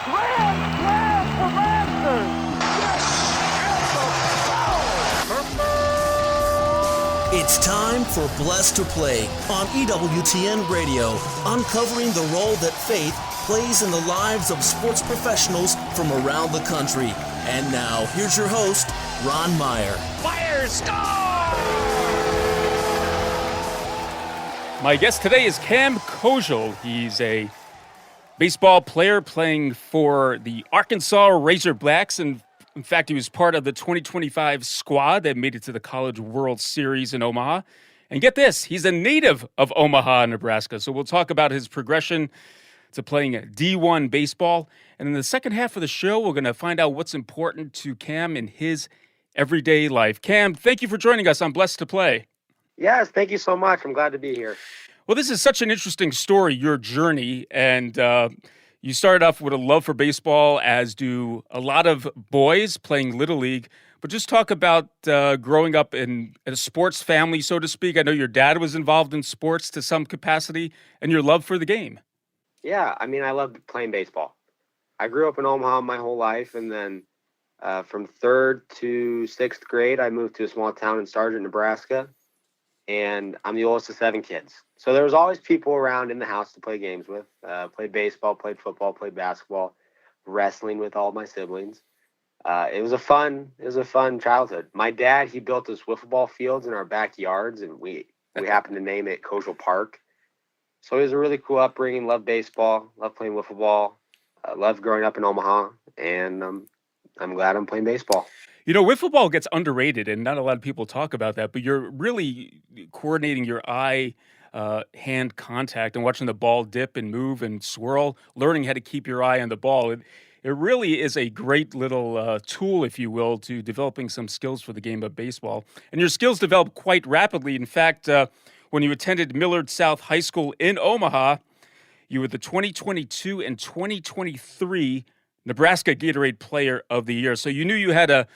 Grand slam for Masters! It's time for Blessed to Play on EWTN Radio, uncovering the role that faith plays in the lives of sports professionals from around the country. And now, here's your host, Ron Meyer. Meyer, score! My guest today is Camden Kozeal. He's a baseball player playing for the Arkansas Razorbacks, and in fact, he was part of the 2025 squad that made it to the College World Series in Omaha. And get this, he's a native of Omaha, Nebraska. So we'll talk about his progression to playing D1 baseball. And in the second half of the show, we're going to find out what's important to Cam in his everyday life. Cam, thank you for joining us on Blessed to Play. Yes, thank you so much. I'm glad to be here. Well, this is such an interesting story, your journey, and you started off with a love for baseball, as do a lot of boys playing Little League. But just talk about growing up in a sports family, so to speak. I know your dad was involved in sports to some capacity, and your love for the game. Yeah, I mean, I loved playing baseball. I grew up in Omaha my whole life, and then from 3rd to 6th grade, I moved to a small town in Sargent, Nebraska, and I'm the oldest of 7 kids. So there was always people around in the house to play games with. Played baseball, played football, played basketball, wrestling with all my siblings. It was a fun childhood. My dad, he built us wiffle ball fields in our backyards, and we happened to name it Kozeal Park. So it was a really cool upbringing. Loved baseball, loved playing wiffle ball, loved growing up in Omaha, and I'm glad I'm playing baseball. You know, wiffle ball gets underrated, and not a lot of people talk about that, but you're really coordinating your eye hand contact and watching the ball dip and move and swirl, learning how to keep your eye on the ball. It really is a great little tool, if you will, to developing some skills for the game of baseball. And your skills develop quite rapidly. In fact, when you attended Millard South High School in Omaha, you were the 2022 and 2023 Nebraska Gatorade Player of the Year. So you knew you had a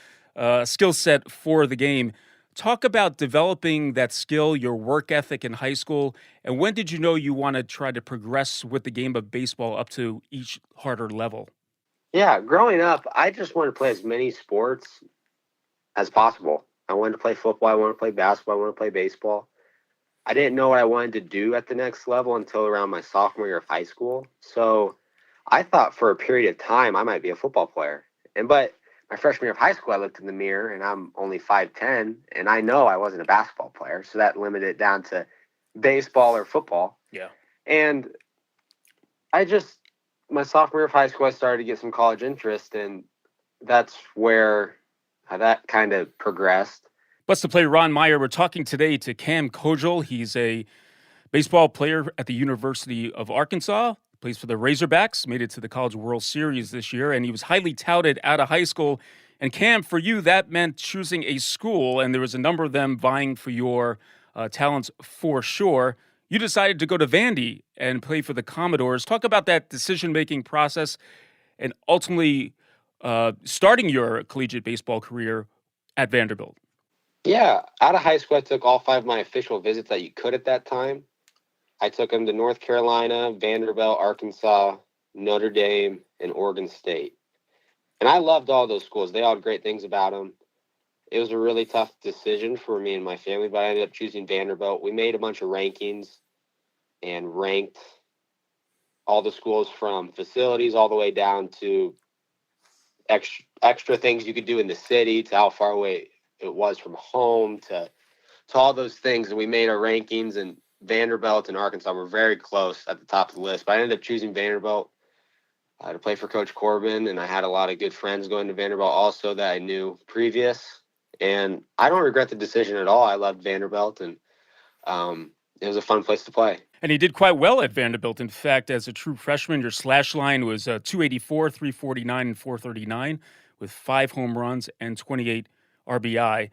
skill set for the game. Talk about developing that skill, your work ethic in high school, and when did you know you want to try to progress with the game of baseball up to each harder level? Yeah, growing up, I just wanted to play as many sports as possible. I wanted to play football, I wanted to play basketball, I wanted to play baseball. I didn't know what I wanted to do at the next level until around my sophomore year of high school. So I thought for a period of time I might be a football player. But my freshman year of high school, I looked in the mirror, and I'm only 5'10", and I know I wasn't a basketball player, so that limited it down to baseball or football. Yeah. And my sophomore year of high school, I started to get some college interest, and that's where that kind of progressed. Blessed to Play, Ron Meyer. We're talking today to Camden Kozeal. He's a baseball player at the University of Arkansas. Plays for the Razorbacks, made it to the College World Series this year, and he was highly touted out of high school. And Cam, for you, that meant choosing a school, and there was a number of them vying for your talents for sure. You decided to go to Vandy and play for the Commodores. Talk about that decision-making process and ultimately starting your collegiate baseball career at Vanderbilt. Yeah, out of high school, I took all 5 of my official visits that you could at that time. I took them to North Carolina, Vanderbilt, Arkansas, Notre Dame, and Oregon State. And I loved all those schools. They all had great things about them. It was a really tough decision for me and my family, but I ended up choosing Vanderbilt. We made a bunch of rankings and ranked all the schools from facilities all the way down to extra things you could do in the city, to how far away it was from home, to all those things. And we made our rankings, and Vanderbilt and Arkansas were very close at the top of the list, but I ended up choosing Vanderbilt to play for Coach Corbin, and I had a lot of good friends going to Vanderbilt also that I knew previous, and I don't regret the decision at all. I loved Vanderbilt, and it was a fun place to play. And he did quite well at Vanderbilt. In fact, as a true freshman, your slash line was 284, 349, and 439 with 5 home runs and 28 RBI.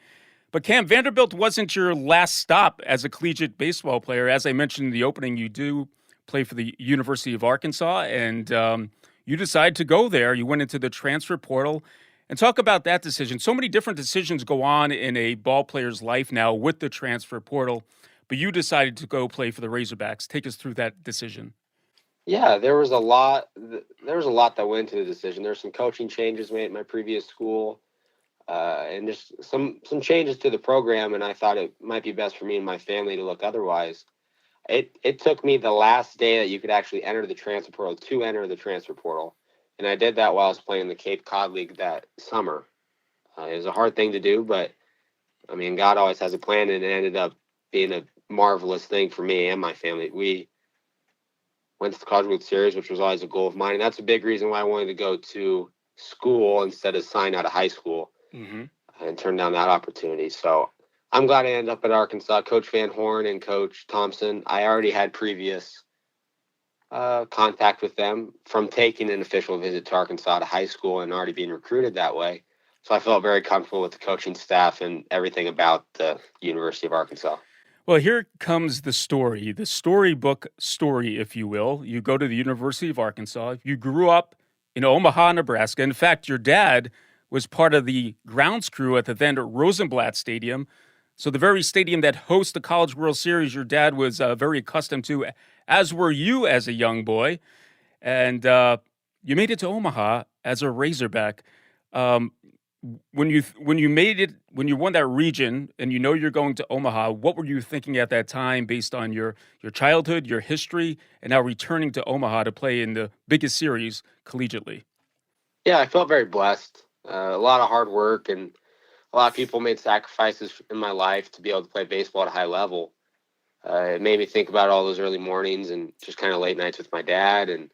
But Cam, Vanderbilt wasn't your last stop as a collegiate baseball player. As I mentioned in the opening, you do play for the University of Arkansas, and you decided to go there. You went into the transfer portal. And talk about that decision. So many different decisions go on in a ball player's life now with the transfer portal, but you decided to go play for the Razorbacks. Take us through that decision. Yeah, there was a lot. There was a lot that went into the decision. There's some coaching changes made at my previous school, and just some changes to the program. And I thought it might be best for me and my family to look otherwise. It took me the last day that you could actually enter the transfer portal to enter the transfer portal, and I did that while I was playing the Cape Cod League that summer. It was a hard thing to do, but I mean, God always has a plan, and it ended up being a marvelous thing for me and my family. We went to the College World Series, which was always a goal of mine, and that's a big reason why I wanted to go to school instead of sign out of high school Mm-hmm. and turn down that opportunity. So I'm glad I ended up at Arkansas. Coach Van Horn and Coach Thompson, I already had previous contact with them from taking an official visit to Arkansas to high school and already being recruited that way. So I felt very comfortable with the coaching staff and everything about the University of Arkansas. Well, here comes the storybook story, if you will. You go to the University of Arkansas. You grew up in Omaha, Nebraska. In fact, your dad was part of the grounds crew at the then Rosenblatt Stadium. So the very stadium that hosts the College World Series, your dad was very accustomed to, as were you as a young boy. And you made it to Omaha as a Razorback. Um, when you made it, when you won that region and you know you're going to Omaha, what were you thinking at that time based on your childhood, your history, and now returning to Omaha to play in the biggest series collegiately? Yeah, I felt very blessed. A lot of hard work, and a lot of people made sacrifices in my life to be able to play baseball at a high level. It made me think about all those early mornings and just kind of late nights with my dad and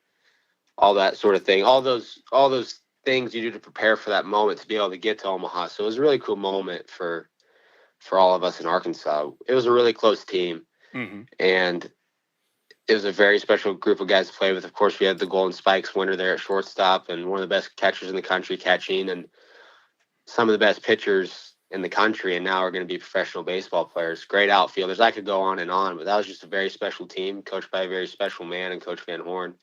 all that sort of thing. All those things you do to prepare for that moment to be able to get to Omaha. So it was a really cool moment for all of us in Arkansas. It was a really close team, Mm-hmm. and it was a very special group of guys to play with. Of course, we had the Golden Spikes winner there at shortstop, and one of the best catchers in the country catching, and some of the best pitchers in the country, and now are going to be professional baseball players. Great outfielders. I could go on, but that was just a very special team, coached by a very special man and Coach Van Horn.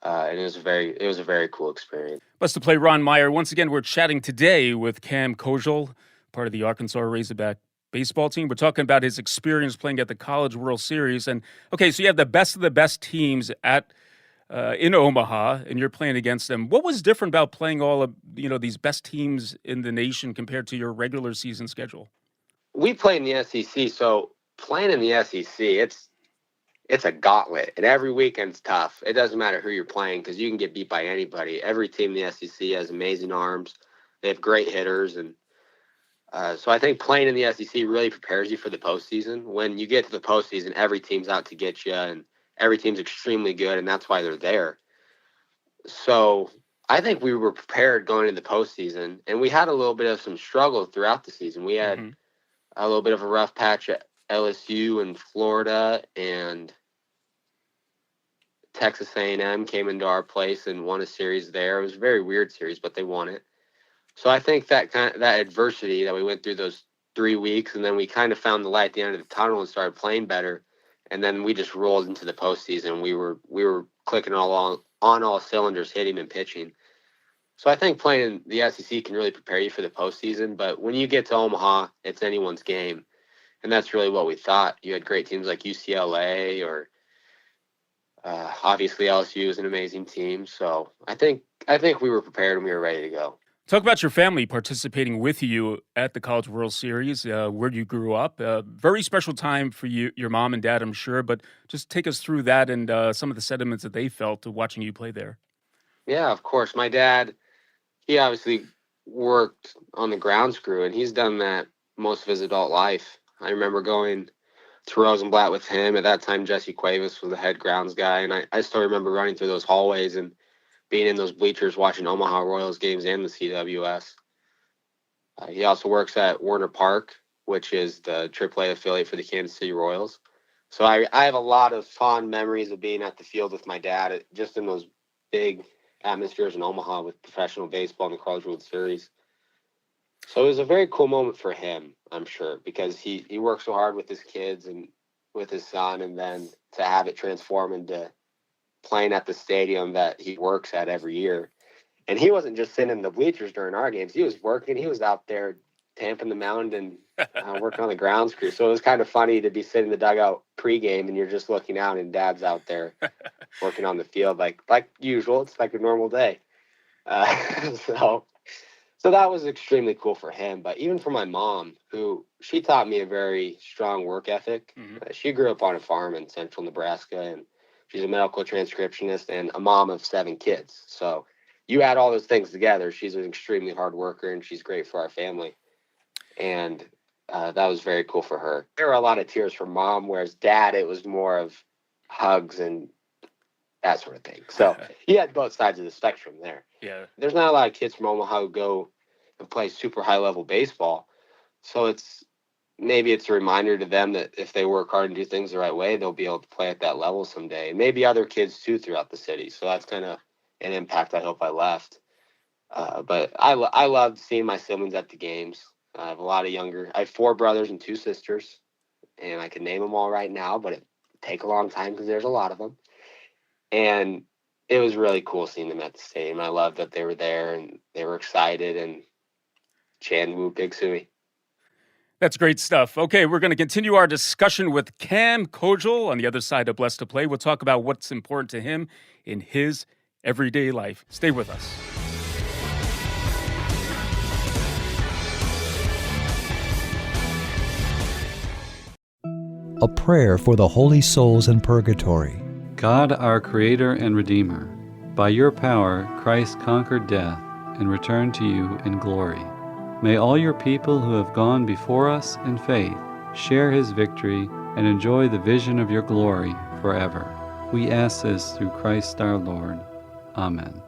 And it was a very cool experience. Best to play Ron Meyer. Once again, we're chatting today with Cam Kozeal, part of the Arkansas Razorback baseball team. We're talking about his experience playing at the College World Series. And okay, so you have the best of the best teams at in Omaha, and you're playing against them. What was different about playing all of these best teams in the nation compared to your regular season schedule? We play in the SEC, so playing in the SEC, it's a gauntlet, and every weekend's tough. It doesn't matter who you're playing because you can get beat by anybody. Every team in the SEC has amazing arms. They have great hitters, and so I think playing in the SEC really prepares you for the postseason. When you get to the postseason, every team's out to get you, and every team's extremely good, and that's why they're there. So I think we were prepared going into the postseason, and we had a little bit of some struggle throughout the season. We had Mm-hmm. a little bit of a rough patch at LSU and Florida, and Texas A&M came into our place and won a series there. It was a very weird series, but they won it. So I think that adversity that we went through those 3 weeks, and then we kind of found the light at the end of the tunnel and started playing better, and then we just rolled into the postseason. We were clicking on all cylinders, hitting and pitching. So I think playing in the SEC can really prepare you for the postseason. But when you get to Omaha, it's anyone's game, and that's really what we thought. You had great teams like UCLA, or obviously LSU is an amazing team. So I think we were prepared and we were ready to go. Talk about your family participating with you at the College World Series, where you grew up. Very special time for you, your mom and dad, I'm sure. But just take us through that and some of the sentiments that they felt to watching you play there. Yeah, of course. My dad, he obviously worked on the grounds crew, and he's done that most of his adult life. I remember going to Rosenblatt with him. At that time, Jesse Cuevas was the head grounds guy, and I still remember running through those hallways and being in those bleachers watching Omaha Royals games and the CWS. He also works at Warner Park, which is the AAA affiliate for the Kansas City Royals. So I have a lot of fond memories of being at the field with my dad, just in those big atmospheres in Omaha with professional baseball in the College World Series. So it was a very cool moment for him, I'm sure, because he worked so hard with his kids and with his son, and then to have it transform into playing at the stadium that he works at every year. And he wasn't just sitting in the bleachers during our games. He was working. He was out there tamping the mound and working on the grounds crew. So it was kind of funny to be sitting in the dugout pregame and you're just looking out and Dad's out there working on the field like usual. It's like a normal day. So that was extremely cool for him. But even for my mom, who she taught me a very strong work ethic. She grew up on a farm in central Nebraska, and she's a medical transcriptionist and a mom of 7 kids. So you add all those things together, she's an extremely hard worker, and she's great for our family. And that was very cool for her. There were a lot of tears from Mom, whereas Dad, it was more of hugs and that sort of thing. So he had both sides of the spectrum there. Yeah. There's not a lot of kids from Omaha who go and play super high level baseball. So maybe it's a reminder to them that if they work hard and do things the right way, they'll be able to play at that level someday. And maybe other kids too throughout the city. So that's kind of an impact I hope I left. But I loved seeing my siblings at the games. I have 4 brothers and 2 sisters, and I can name them all right now, but it take a long time because there's a lot of them. And it was really cool seeing them at the stadium. I loved that they were there and they were excited and Chan Woo Big Sui. That's great stuff. Okay, we're going to continue our discussion with Cam Kozeal on the other side of Blessed to Play. We'll talk about what's important to him in his everyday life. Stay with us. A prayer for the holy souls in purgatory. God, our Creator and Redeemer, by your power Christ conquered death and returned to you in glory. May all your people who have gone before us in faith share his victory and enjoy the vision of your glory forever. We ask this through Christ our Lord. Amen.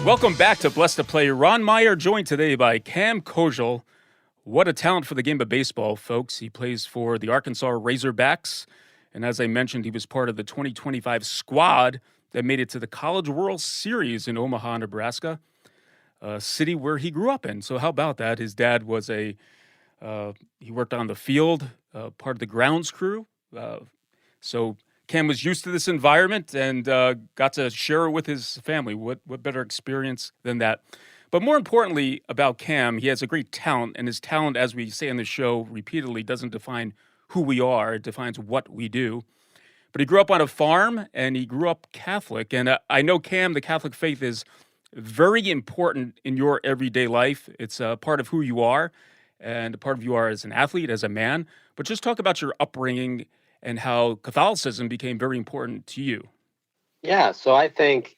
Welcome back to Blessed to Play. Ron Meyer joined today by Cam Kozeal. What a talent for the game of baseball, folks. He plays for the Arkansas Razorbacks. And as I mentioned, he was part of the 2025 squad that made it to the College World Series in Omaha, Nebraska, a city where he grew up in. So how about that? His dad was he worked on the field, part of the grounds crew. So Cam was used to this environment and got to share it with his family. What better experience than that? But more importantly about Cam, he has a great talent, and his talent, as we say on the show repeatedly, doesn't define who we are. It defines what we do. But he grew up on a farm, and he grew up Catholic. And I know, Cam, the Catholic faith is very important in your everyday life. It's a part of who you are, and a part of who you are as an athlete, as a man. But just talk about your upbringing and how Catholicism became very important to you. Yeah, so I think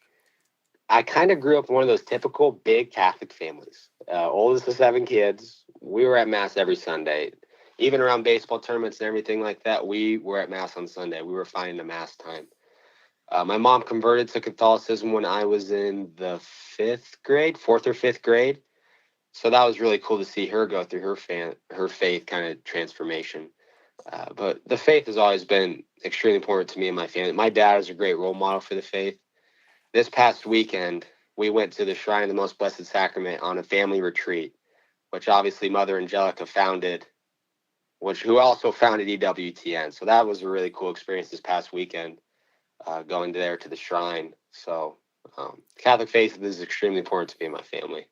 I kind of grew up in one of those typical big Catholic families. Oldest of 7 kids. We were at Mass every Sunday. Even around baseball tournaments and everything like that, we were at Mass on Sunday. We were finding the Mass time. My mom converted to Catholicism when I was in the 4th or 5th grade. So that was really cool to see her go through her faith kind of transformation. But the faith has always been extremely important to me and my family. My dad is a great role model for the faith. This past weekend, we went to the Shrine of the Most Blessed Sacrament on a family retreat, which obviously Mother Angelica founded, who also founded EWTN. So that was a really cool experience this past weekend, going there to the shrine. So Catholic faith is extremely important to me and my family.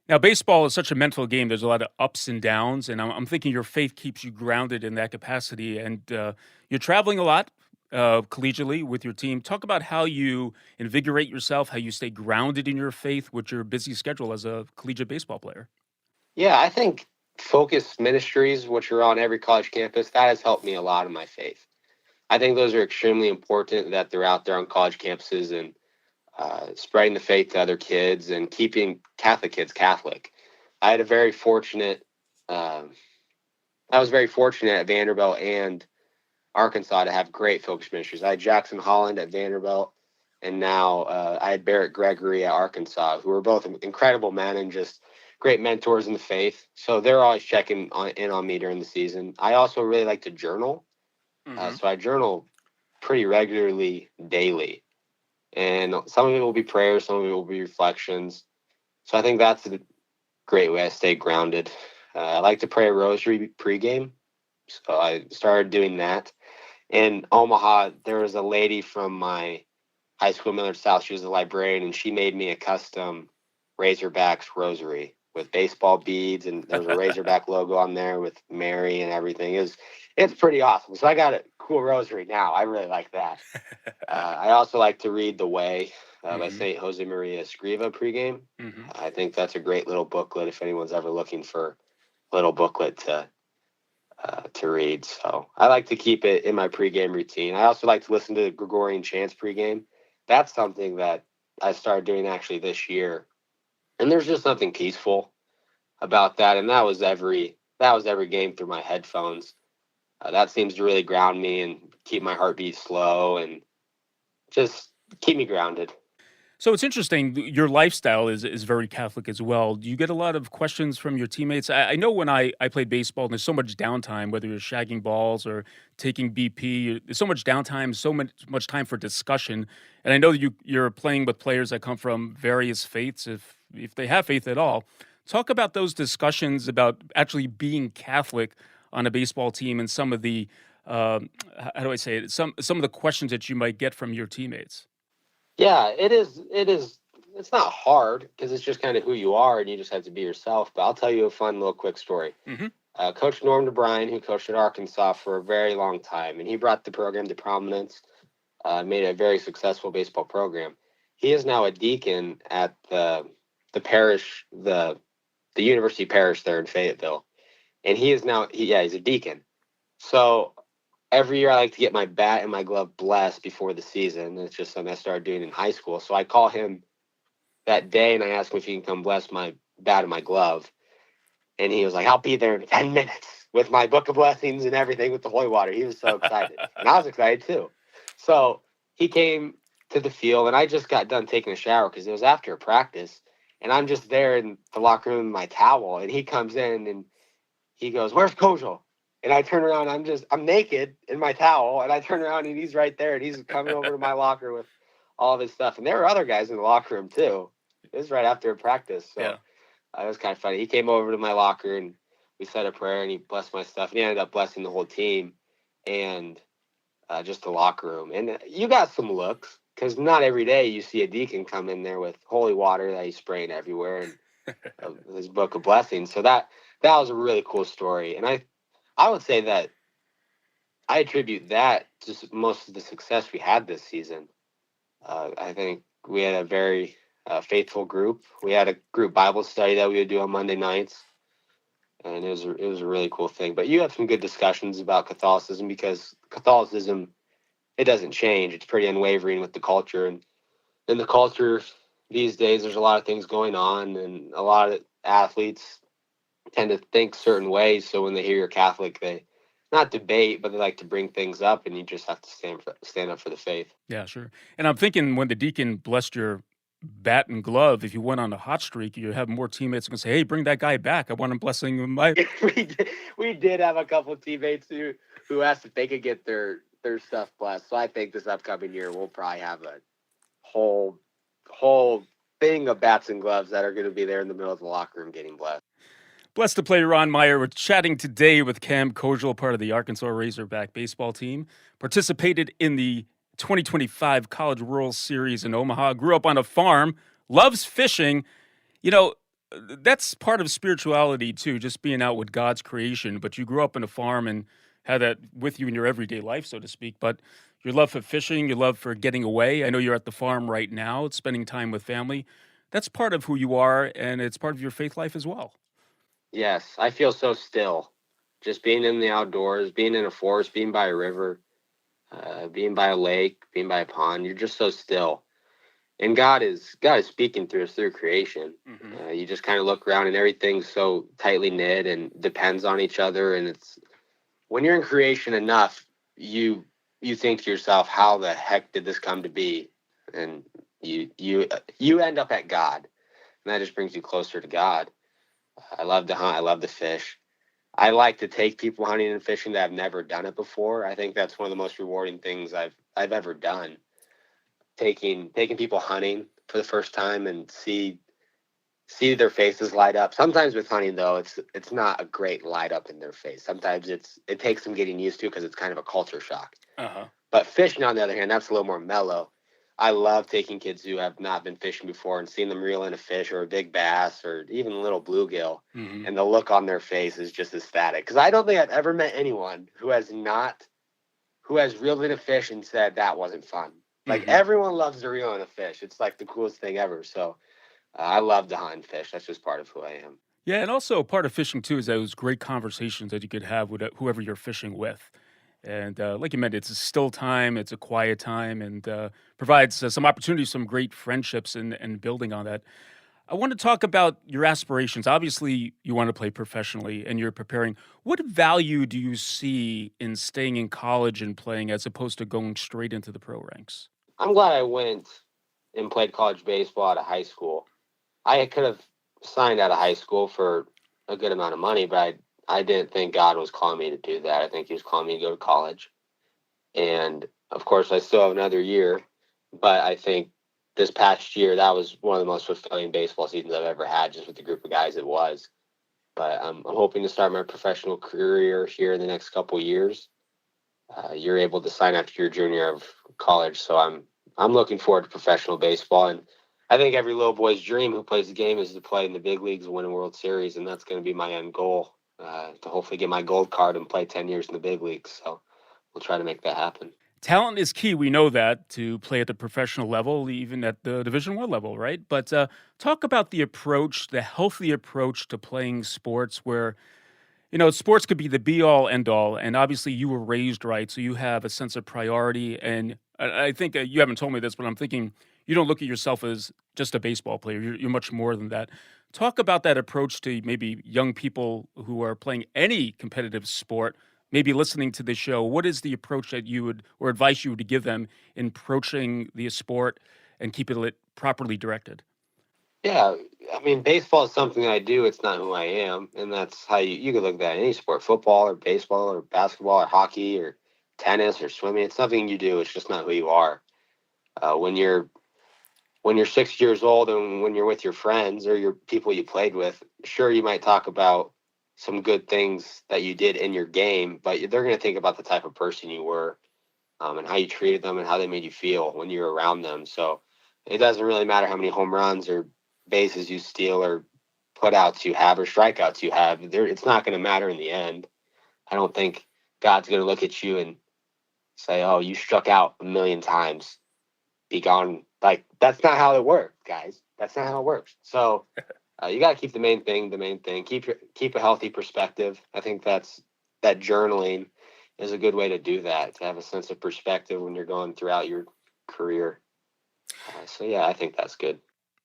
Now, baseball is such a mental game. There's a lot of ups and downs, and I'm thinking your faith keeps you grounded in that capacity. And you're traveling a lot collegiately with your team. Talk about how you invigorate yourself, how you stay grounded in your faith with your busy schedule as a collegiate baseball player. Yeah, I think Focus Ministries, which are on every college campus, that has helped me a lot in my faith. I think those are extremely important, that they're out there on college campuses and spreading the faith to other kids and keeping Catholic kids Catholic. I was very fortunate at Vanderbilt and Arkansas to have great Focus Ministries. I had Jackson Holland at Vanderbilt, and now I had Barrett Gregory at Arkansas, who were both incredible men and just great mentors in the faith. So they're always checking in on me during the season. I also really like to journal. So I journal pretty regularly daily. And some of it will be prayers, some of it will be reflections. So I think that's a great way I stay grounded. I like to pray a rosary pregame. So I started doing that. In Omaha, there was a lady from my high school, Millard South. She was a librarian, and she made me a custom Razorbacks rosary with baseball beads, and there was a Razorback logo on there with Mary and everything. It's pretty awesome. So I got a cool rosary now. I really like that. I also like to read The Way by St. Jose Maria Escriva pregame. I think that's a great little booklet if anyone's ever looking for a little booklet to read. So I like to keep it in my pregame routine. I also like to listen to the Gregorian chants pregame. That's something that I started doing actually this year. And there's just something peaceful about that. And that was every game through my headphones. That seems to really ground me and keep my heartbeat slow and just keep me grounded. So it's interesting. Your lifestyle is very Catholic as well. Do you get a lot of questions from your teammates? I know when I played baseball, and there's so much downtime, whether you're shagging balls or taking BP, there's so much downtime, so much time for discussion. And I know that you're playing with players that come from various faiths, if they have faith at all. Talk about those discussions about actually being Catholic on a baseball team and some of the, how do I say it, some of the questions that you might get from your teammates. Yeah, it is. It's not hard because it's just kind of who you are and you just have to be yourself. But I'll tell you a fun little quick story. Coach Norm DeBryan, who coached at Arkansas for a very long time, and he brought the program to prominence, made a very successful baseball program. He is now a deacon at the parish, the University Parish there in Fayetteville. And he's a deacon. So every year I like to get my bat and my glove blessed before the season. It's just something I started doing in high school. So I call him that day and I ask him if he can come bless my bat and my glove. And he was like, I'll be there in 10 minutes with my book of blessings and everything with the holy water. He was so excited. And I was excited too. So he came to the field and I just got done taking a shower because it was after a practice. And I'm just there in the locker room in my towel. And he comes in and he goes, "Where's Kozeal?" And I turn around, I'm naked in my towel, and I turn around and he's right there, and he's coming over to my locker with all of his stuff. And there were other guys in the locker room too. It was right after practice, so it was kind of funny. He came over to my locker and we said a prayer, and he blessed my stuff. And he ended up blessing the whole team and just the locker room. And you got some looks because not every day you see a deacon come in there with holy water that he's spraying everywhere and his book of blessings. So that was a really cool story, and I would say that I attribute that to most of the success we had this season. I think we had a very faithful group. We had a group Bible study that we would do on Monday nights, and it was a really cool thing. But you have some good discussions about Catholicism because Catholicism, it doesn't change. It's pretty unwavering with the culture, and in the culture these days, there's a lot of things going on, and a lot of athletes tend to think certain ways. So when they hear you're Catholic, they not debate, but they like to bring things up, and you just have to stand up for the faith. Yeah, sure. And I'm thinking when the deacon blessed your bat and glove, if you went on a hot streak, you have more teammates who can say, "Hey, bring that guy back. I want him blessing my." we did have a couple of teammates who asked if they could get their stuff blessed. So I think this upcoming year we'll probably have a whole thing of bats and gloves that are going to be there in the middle of the locker room getting blessed. Blessed to play Ron Meyer. We're chatting today with Cam Kozeal, part of the Arkansas Razorback baseball team. Participated in the 2025 College World Series in Omaha. Grew up on a farm. Loves fishing. You know, that's part of spirituality too, just being out with God's creation. But you grew up on a farm and had that with you in your everyday life, so to speak. But your love for fishing, your love for getting away. I know you're at the farm right now, spending time with family. That's part of who you are, and it's part of your faith life as well. Yes, I feel so still. Just being in the outdoors, being in a forest, being by a river, being by a lake, being by a pond, you're just so still. And God is speaking through us through creation. You just kind of look around and everything's so tightly knit and depends on each other. And it's when you're in creation enough, you think to yourself, how the heck did this come to be? And you end up at God, and that just brings you closer to God. I love to hunt. I love to fish. I like to take people hunting and fishing that have never done it before. I think that's one of the most rewarding things I've ever done. Taking people hunting for the first time and see see their faces light up. Sometimes with hunting, though, it's not a great light up in their face. Sometimes it takes some getting used to because it's kind of a culture shock. Uh-huh. But fishing, on the other hand, that's a little more mellow. I love taking kids who have not been fishing before and seeing them reel in a fish or a big bass or even a little bluegill, and the look on their face is just ecstatic. Because I don't think I've ever met anyone who has reeled in a fish and said that wasn't fun. Like everyone loves to reel in a fish. It's like the coolest thing ever. So I love to hunt and fish. That's just part of who I am. Yeah, and also part of fishing too is those great conversations that you could have with whoever you're fishing with. And like you mentioned, it's a still time, it's a quiet time, and provides some opportunities, some great friendships, and building on that. I want to talk about your aspirations. Obviously, you want to play professionally, and you're preparing. What value do you see in staying in college and playing as opposed to going straight into the pro ranks? I'm glad I went and played college baseball out of high school. I could have signed out of high school for a good amount of money, but I didn't think God was calling me to do that. I think he was calling me to go to college. And of course, I still have another year, but I think this past year, that was one of the most fulfilling baseball seasons I've ever had, just with the group of guys it was. But I'm hoping to start my professional career here in the next couple of years. You're able to sign after your junior year of college, so I'm looking forward to professional baseball. And I think every little boy's dream who plays the game is to play in the big leagues and win a World Series, and that's going to be my end goal, to hopefully get my gold card and play 10 years in the big leagues. So we'll try to make that happen. Talent is key. We know that to play at the professional level, even at the Division I level, right? But talk about the approach, the healthy approach to playing sports where, sports could be the be all end all. And obviously you were raised right. So you have a sense of priority. And I think you haven't told me this, but I'm thinking you don't look at yourself as just a baseball player. You're much more than that. Talk about that approach to maybe young people who are playing any competitive sport, maybe listening to the show. What is the approach that you would, or advice you would give them in approaching the sport and keeping it properly directed? Yeah, I mean, baseball is something I do. It's not who I am, and that's how you could look at any sport: football or baseball or basketball or hockey or tennis or swimming. It's nothing you do. It's just not who you are. When you're 6 years old and when you're with your friends or your people you played with, sure, you might talk about some good things that you did in your game, but they're going to think about the type of person you were, and how you treated them and how they made you feel when you were around them. So it doesn't really matter how many home runs or bases you steal or putouts you have or strikeouts you have. It's not going to matter in the end. I don't think God's going to look at you and say, "Oh, you struck out a million times. Be gone." Like, that's not how it works, guys. That's not how it works. So you got to keep the main thing. Keep a healthy perspective. I think that journaling is a good way to do that, to have a sense of perspective when you're going throughout your career. So yeah, I think that's good.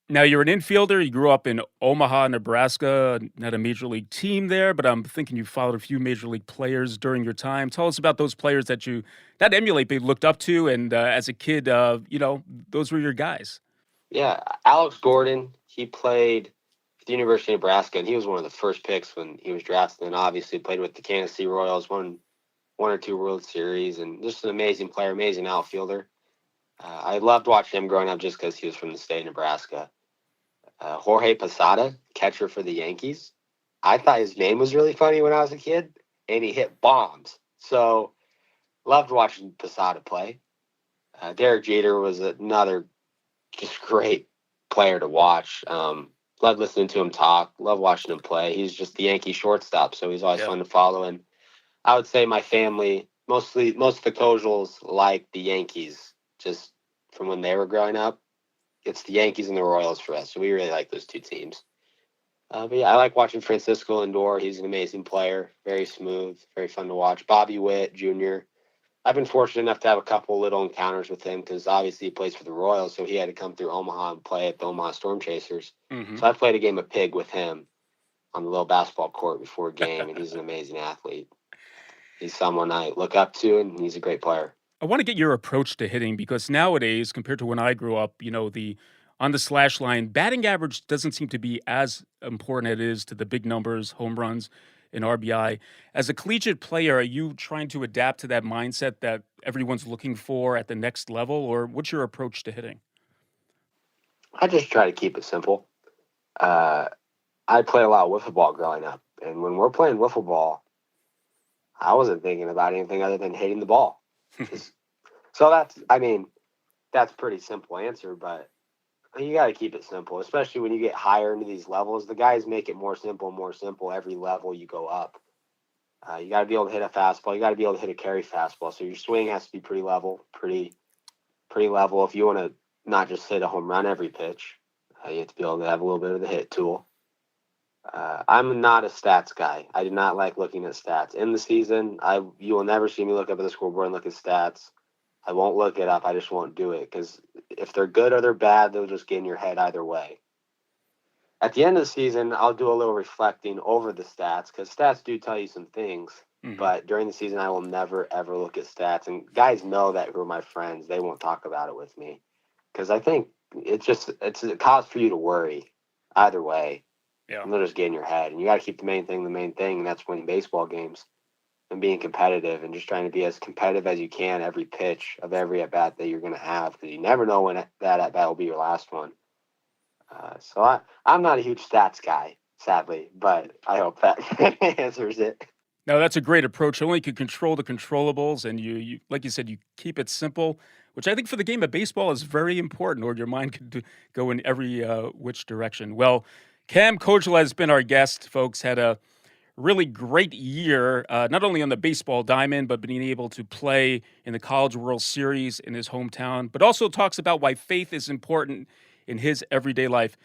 Now, you're an infielder. You grew up in Omaha, Nebraska, not a major league team there, but I'm thinking you followed a few major league players during your time. Tell us about those players that you, not emulate, but looked up to. And as a kid, those were your guys. Yeah, Alex Gordon, he played at the University of Nebraska, and he was one of the first picks when he was drafted, and obviously played with the Kansas City Royals, won one or two World Series, and just an amazing player, amazing outfielder. I loved watching him growing up just because he was from the state of Nebraska. Jorge Posada, catcher for the Yankees. I thought his name was really funny when I was a kid, and he hit bombs. So loved watching Posada play. Derek Jeter was another just great player to watch. Loved listening to him talk. Loved watching him play. He's just the Yankee shortstop, so he's always fun to follow. And I would say my family, most of the Kozeals like the Yankees, just from when they were growing up. It's the Yankees and the Royals for us, so we really like those two teams. But yeah, I like watching Francisco Lindor. He's an amazing player, very smooth, very fun to watch. Bobby Witt Jr. I've been fortunate enough to have a couple little encounters with him because obviously he plays for the Royals, so he had to come through Omaha and play at the Omaha Storm Chasers. Mm-hmm. So I played a game of pig with him on the little basketball court before a game, and he's an amazing athlete. He's someone I look up to, and he's a great player. I want to get your approach to hitting because nowadays, compared to when I grew up, the on the slash line, batting average doesn't seem to be as important as it is to the big numbers, home runs, and RBI. As a collegiate player, are you trying to adapt to that mindset that everyone's looking for at the next level, or what's your approach to hitting? I just try to keep it simple. I played a lot of wiffle ball growing up. And when we're playing wiffle ball, I wasn't thinking about anything other than hitting the ball. So that's pretty simple answer, but you got to keep it simple, especially when you get higher into these levels. The guys make it more simple every level you go up. You got to be able to hit a fastball. You got to be able to hit a carry fastball. So your swing has to be pretty level, pretty level. If you want to not just hit a home run every pitch, you have to be able to have a little bit of the hit tool. I'm not a stats guy. I do not like looking at stats. In the season, you will never see me look up at the scoreboard and look at stats. I won't look it up. I just won't do it because if they're good or they're bad, they'll just get in your head either way. At the end of the season, I'll do a little reflecting over the stats because stats do tell you some things. Mm-hmm. But during the season, I will never, ever look at stats. And guys know that who are my friends. They won't talk about it with me because I think it's a cause for you to worry either way. Yeah. And they'll just get in your head. And you got to keep the main thing, and that's winning baseball games and being competitive and just trying to be as competitive as you can every pitch of every at-bat that you're going to have because you never know when that at-bat will be your last one. So I'm not a huge stats guy, sadly, but I hope that answers it. No, that's a great approach. Only you can control the controllables, and you like you said, you keep it simple, which I think for the game of baseball is very important, or your mind could go in every which direction. Well, Cam Kozeal has been our guest, folks. Had a really great year, not only on the baseball diamond, but being able to play in the College World Series in his hometown, but also talks about why faith is important in his everyday life.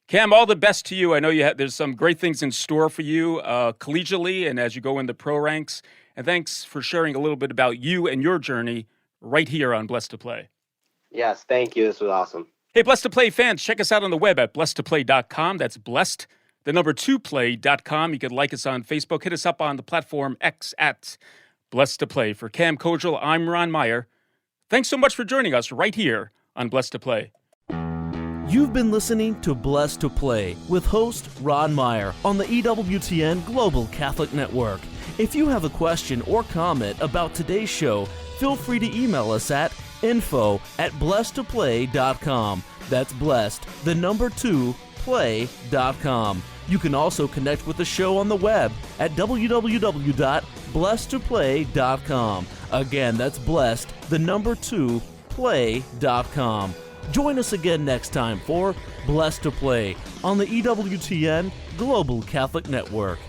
Cam, all the best to you. I know there's some great things in store for you collegiately and as you go in the pro ranks. And thanks for sharing a little bit about you and your journey right here on Blessed to Play. Yes, thank you. This was awesome. Hey, Blessed to Play fans, check us out on the web at blessedtoplay.com. That's blessed, 2play.com. You can like us on Facebook. Hit us up on the platform X at Blessed to Play. For Cam Kozeal, I'm Ron Meyer. Thanks so much for joining us right here on Blessed to Play. You've been listening to Blessed to Play with host Ron Meyer on the EWTN Global Catholic Network. If you have a question or comment about today's show, feel free to email us at info@blessedtoplay.com. That's blessed, 2play.com. You can also connect with the show on the web at www.blessedtoplay.com. Again, that's blessed, 2play.com. Join us again next time for Blessed to Play on the EWTN Global Catholic Network.